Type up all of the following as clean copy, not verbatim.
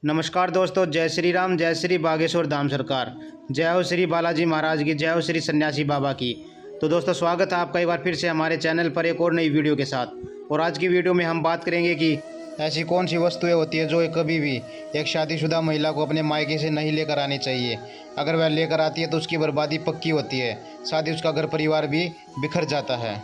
नमस्कार दोस्तों, जय श्री राम, जय श्री बागेश्वर धाम सरकार, जय हो श्री बालाजी महाराज की, जय हो श्री सन्यासी बाबा की। तो दोस्तों, स्वागत है आपका एक बार फिर से हमारे चैनल पर एक और नई वीडियो के साथ। और आज की वीडियो में हम बात करेंगे कि ऐसी कौन सी वस्तुएं होती है जो कभी भी एक शादीशुदा महिला को अपने मायके से नहीं लेकर आनी चाहिए। अगर वह लेकर आती है तो उसकी बर्बादी पक्की होती है, साथ ही उसका घर परिवार भी बिखर जाता है।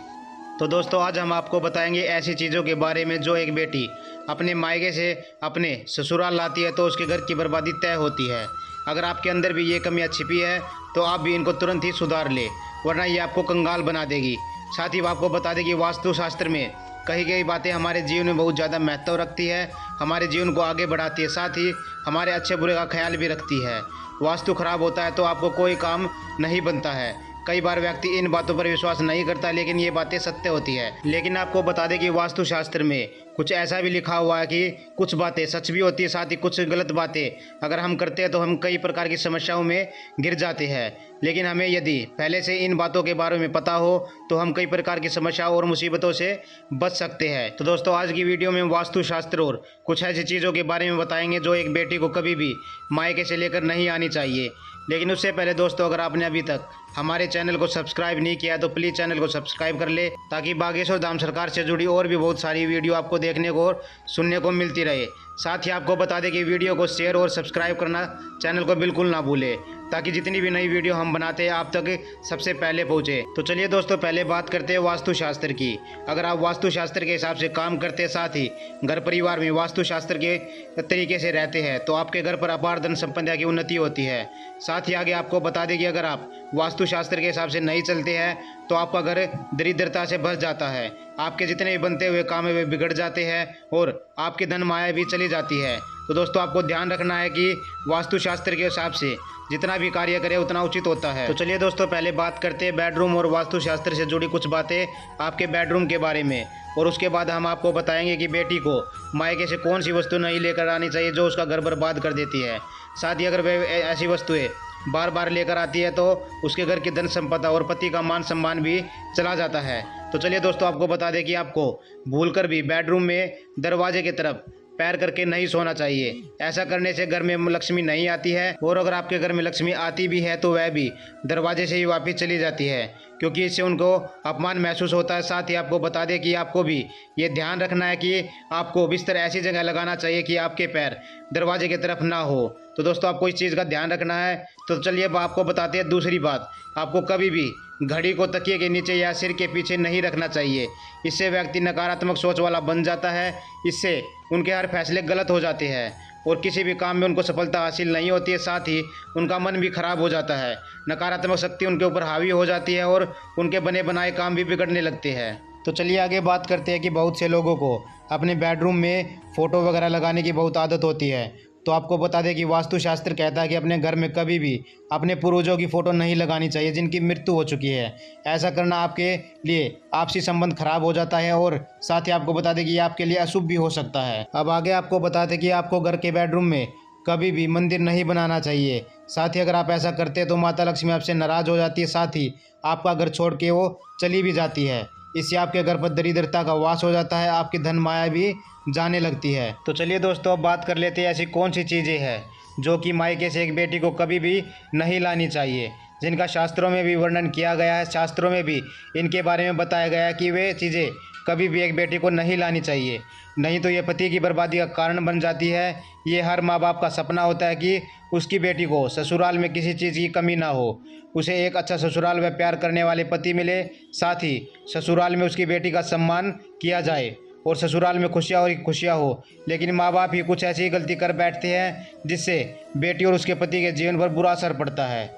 तो दोस्तों, आज हम आपको बताएंगे ऐसी चीज़ों के बारे में जो एक बेटी अपने मायके से अपने ससुराल लाती है तो उसके घर की बर्बादी तय होती है। अगर आपके अंदर भी ये कमियां छिपी है तो आप भी इनको तुरंत ही सुधार ले, वरना ये आपको कंगाल बना देगी। साथ ही आपको बता दें कि वास्तुशास्त्र में कही गई बातें हमारे जीवन में बहुत ज़्यादा महत्व रखती है, हमारे जीवन को आगे बढ़ाती है, साथ ही हमारे अच्छे बुरे का ख्याल भी रखती है। वास्तु खराब होता है तो आपको कोई काम नहीं बनता है। कई बार व्यक्ति इन बातों पर विश्वास नहीं करता, लेकिन ये बातें सत्य होती है। लेकिन आपको बता दें कि वास्तुशास्त्र में कुछ ऐसा भी लिखा हुआ है कि कुछ बातें सच भी होती है, साथ ही कुछ गलत बातें अगर हम करते हैं तो हम कई प्रकार की समस्याओं में गिर जाते हैं। लेकिन हमें यदि पहले से इन बातों के बारे में पता हो तो हम कई प्रकार की समस्याओं और मुसीबतों से बच सकते हैं। तो दोस्तों, आज की वीडियो में वास्तुशास्त्र और कुछ ऐसी चीज़ों के बारे में बताएंगे जो एक बेटी को कभी भी मायके से लेकर नहीं आनी चाहिए। लेकिन उससे पहले दोस्तों, अगर आपने अभी तक हमारे चैनल को सब्सक्राइब नहीं किया तो प्लीज़ चैनल को सब्सक्राइब कर ले, ताकि बागेश्वर धाम सरकार से जुड़ी और भी बहुत सारी वीडियो आपको देखने को और सुनने को मिलती रहे। साथ ही आपको बता दें कि वीडियो को शेयर और सब्सक्राइब करना चैनल को बिल्कुल ना भूलें, ताकि जितनी भी नई वीडियो हम बनाते हैं आप तक सबसे पहले पहुँचे। तो चलिए दोस्तों, पहले बात करते हैं वास्तुशास्त्र की। अगर आप वास्तुशास्त्र के हिसाब से काम करते हैं, साथ ही घर परिवार में वास्तुशास्त्र के तरीके से रहते हैं, तो आपके घर पर अपार धन संपदा की उन्नति होती है। साथ ही आगे आपको बता दें कि अगर आप वास्तुशास्त्र के हिसाब से नहीं चलते हैं तो आपका घर दरिद्रता से भर जाता है, आपके जितने भी बनते हुए काम है वे बिगड़ जाते हैं और आपकी धन माया भी चली जाती है। तो दोस्तों, आपको ध्यान रखना है कि वास्तुशास्त्र के हिसाब से जितना भी कार्य करें उतना उचित होता है। तो चलिए दोस्तों, पहले बात करते हैं बेडरूम और वास्तुशास्त्र से जुड़ी कुछ बातें आपके बेडरूम के बारे में, और उसके बाद हम आपको बताएंगे कि बेटी को मायके से कौन सी वस्तु नहीं लेकर आनी चाहिए जो उसका घर बर्बाद कर देती है। साथ ही अगर वह ऐसी वस्तुएं बार बार लेकर आती है तो उसके घर की धन संपदा और पति का मान सम्मान भी चला जाता है। तो चलिए दोस्तों, आपको बता दें कि आपको भूलकर भी बेडरूम में दरवाजे की तरफ पैर करके नहीं सोना चाहिए। ऐसा करने से घर में लक्ष्मी नहीं आती है, और अगर आपके घर में लक्ष्मी आती भी है तो वह भी दरवाजे से ही वापस चली जाती है, क्योंकि इससे उनको अपमान महसूस होता है। साथ ही आपको बता दें कि आपको भी ये ध्यान रखना है कि आपको बिस्तर ऐसी जगह लगाना चाहिए कि आपके पैर दरवाजे की तरफ ना हो। तो दोस्तों, आपको इस चीज़ का ध्यान रखना है। तो चलिए अब आपको बताते हैं दूसरी बात। आपको कभी भी घड़ी को तकिए के नीचे या सिर के पीछे नहीं रखना चाहिए। इससे व्यक्ति नकारात्मक सोच वाला बन जाता है, इससे उनके हर फैसले गलत हो जाते हैं और किसी भी काम में उनको सफलता हासिल नहीं होती है। साथ ही उनका मन भी खराब हो जाता है, नकारात्मक शक्ति उनके ऊपर हावी हो जाती है और उनके बने बनाए काम भी बिगड़ने लगते हैं। तो चलिए आगे बात करते हैं कि बहुत से लोगों को अपने बेडरूम में फ़ोटो वगैरह लगाने की बहुत आदत होती है। तो आपको बता दें कि वास्तुशास्त्र कहता है कि अपने घर में कभी भी अपने पूर्वजों की फ़ोटो नहीं लगानी चाहिए जिनकी मृत्यु हो चुकी है। ऐसा करना आपके लिए आपसी संबंध खराब हो जाता है, और साथ ही आपको बता दें कि ये आपके लिए अशुभ भी हो सकता है। अब आगे आपको बता दें कि आपको घर के बेडरूम में कभी भी मंदिर नहीं बनाना चाहिए। साथ ही अगर आप ऐसा करते हैं तो माता लक्ष्मी आपसे नाराज़ हो जाती है, साथ ही आपका घर छोड़ के वो चली भी जाती है। इससे आपके घर पर दरिद्रता का वास हो जाता है, आपकी धन माया भी जाने लगती है। तो चलिए दोस्तों, अब बात कर लेते हैं ऐसी कौन सी चीज़ें हैं जो कि मायके से एक बेटी को कभी भी नहीं लानी चाहिए, जिनका शास्त्रों में भी वर्णन किया गया है। शास्त्रों में भी इनके बारे में बताया गया है कि वे चीज़ें कभी भी एक बेटी को नहीं लानी चाहिए, नहीं तो ये पति की बर्बादी का कारण बन जाती है। ये हर माँ बाप का सपना होता है कि उसकी बेटी को ससुराल में किसी चीज़ की कमी ना हो, उसे एक अच्छा ससुराल व प्यार करने वाले पति मिले, साथ ही ससुराल में उसकी बेटी का सम्मान किया जाए और ससुराल में खुशियाँ और खुशियाँ हो। लेकिन माँ बाप ही कुछ ऐसी गलती कर बैठते हैं जिससे बेटी और उसके पति के जीवन पर बुरा असर पड़ता है।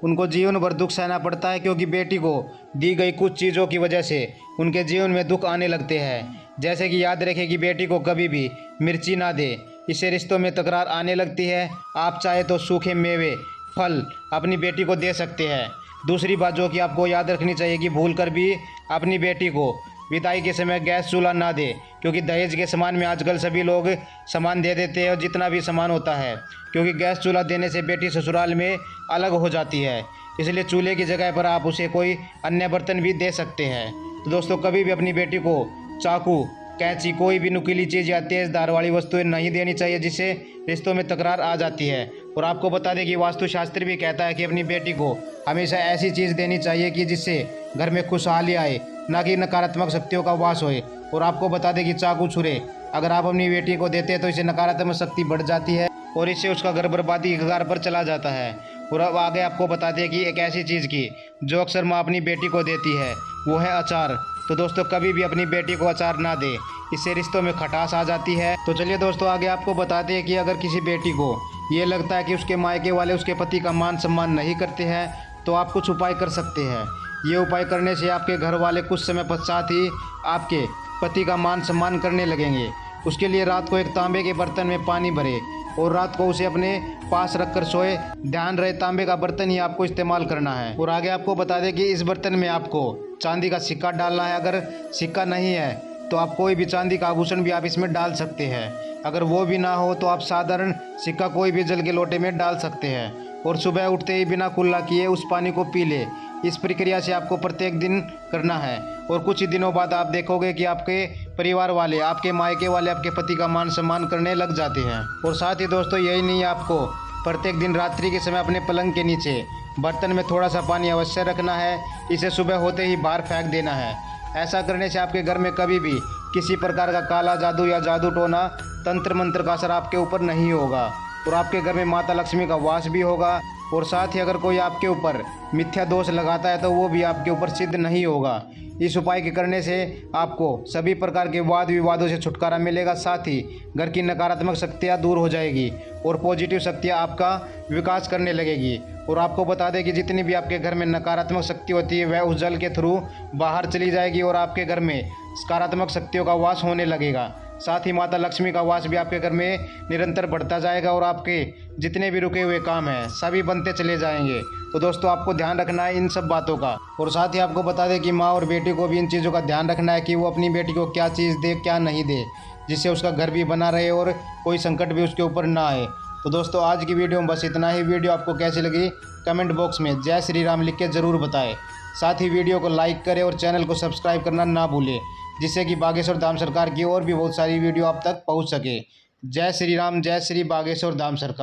उनको जीवन भर दुख सहना पड़ता है, क्योंकि बेटी को दी गई कुछ चीज़ों की वजह से उनके जीवन में दुख आने लगते हैं। जैसे कि याद रखें कि बेटी को कभी भी मिर्ची ना दे, इससे रिश्तों में तकरार आने लगती है। आप चाहे तो सूखे मेवे फल अपनी बेटी को दे सकते हैं। दूसरी बात जो कि आपको याद रखनी चाहिए कि भूल कर भी अपनी बेटी को विदाई के समय गैस चूल्हा ना दे, क्योंकि दहेज के सामान में आजकल सभी लोग सामान दे देते हैं, और जितना भी सामान होता है, क्योंकि गैस चूल्हा देने से बेटी ससुराल में अलग हो जाती है। इसलिए चूल्हे की जगह पर आप उसे कोई अन्य बर्तन भी दे सकते हैं। तो दोस्तों, कभी भी अपनी बेटी को चाकू कैंची, कोई भी नुकीली चीज़ या तेज़ धार वाली वस्तुएं नहीं देनी चाहिए, जिससे रिश्तों में तकरार आ जाती है। और आपको बता दें कि वास्तुशास्त्र भी कहता है कि अपनी बेटी को हमेशा ऐसी चीज़ देनी चाहिए कि जिससे घर में खुशहाली आए, ना कि नकारात्मक शक्तियों का वास होए। और आपको बता दें कि चाकू छुरे अगर आप अपनी बेटी को देते हैं तो इससे नकारात्मक शक्ति बढ़ जाती है और इससे उसका घर बर्बादी के कगार पर चला जाता है। और अब आगे आपको बताते हैं कि एक ऐसी चीज़ की जो अक्सर माँ अपनी बेटी को देती है, वो है अचार। तो दोस्तों कभी भी अपनी बेटी को अचार ना दे, इससे रिश्तों में खटास आ जाती है। तो चलिए दोस्तों आगे आपको बताते हैं कि अगर किसी बेटी को ये लगता है कि उसके मायके वाले उसके पति का मान सम्मान नहीं करते हैं, तो आप कुछ उपाय कर सकते हैं। ये उपाय करने से आपके घर वाले कुछ समय पश्चात ही आपके पति का मान सम्मान करने लगेंगे। उसके लिए रात को एक तांबे के बर्तन में पानी भरे और रात को उसे अपने पास रखकर सोए। ध्यान रहे तांबे का बर्तन ही आपको इस्तेमाल करना है। और आगे आपको बता दें कि इस बर्तन में आपको चांदी का सिक्का डालना है। अगर सिक्का नहीं है तो आप कोई भी चांदी का आभूषण भी आप इसमें डाल सकते हैं। अगर वो भी ना हो तो आप साधारण सिक्का कोई भी जल के लोटे में डाल सकते हैं। और सुबह उठते ही बिना कुल्ला किए उस पानी को पी ले। इस प्रक्रिया से आपको प्रत्येक दिन करना है और कुछ ही दिनों बाद आप देखोगे कि आपके परिवार वाले, आपके मायके वाले आपके पति का मान सम्मान करने लग जाते हैं। और साथ ही दोस्तों यही नहीं, आपको प्रत्येक दिन रात्रि के समय अपने पलंग के नीचे बर्तन में थोड़ा सा पानी अवश्य रखना है। इसे सुबह होते ही बाहर फेंक देना है। ऐसा करने से आपके घर में कभी भी किसी प्रकार का काला जादू या जादू टोना, तंत्र मंत्र का असर आपके ऊपर नहीं होगा और आपके घर में माता लक्ष्मी का वास भी होगा। और साथ ही अगर कोई आपके ऊपर मिथ्या दोष लगाता है तो वो भी आपके ऊपर सिद्ध नहीं होगा। इस उपाय के करने से आपको सभी प्रकार के वाद विवादों से छुटकारा मिलेगा। साथ ही घर की नकारात्मक शक्तियाँ दूर हो जाएगी और पॉजिटिव शक्तियाँ आपका विकास करने लगेगी। और आपको बता दें कि जितनी भी आपके घर में नकारात्मक शक्ति होती है वह उस जल के थ्रू बाहर चली जाएगी और आपके घर में सकारात्मक शक्तियों का वास होने लगेगा। साथ ही माता लक्ष्मी का वास भी आपके घर में निरंतर बढ़ता जाएगा और आपके जितने भी रुके हुए काम हैं सभी बनते चले जाएंगे। तो दोस्तों आपको ध्यान रखना है इन सब बातों का। और साथ ही आपको बता दें कि माँ और बेटी को भी इन चीज़ों का ध्यान रखना है कि वो अपनी बेटी को क्या चीज़ दे क्या नहीं दे, जिससे उसका घर भी बना रहे और कोई संकट भी उसके ऊपर ना आए। तो दोस्तों आज की वीडियो में बस इतना ही। वीडियो आपको कैसी लगी कमेंट बॉक्स में जय श्री राम लिख के ज़रूर बताएं। साथ ही वीडियो को लाइक करें और चैनल को सब्सक्राइब करना ना भूलें, जिससे कि बागेश्वर धाम सरकार की और भी बहुत सारी वीडियो आप तक पहुंच सके। जय श्री राम, जय श्री बागेश्वर धाम सरकार।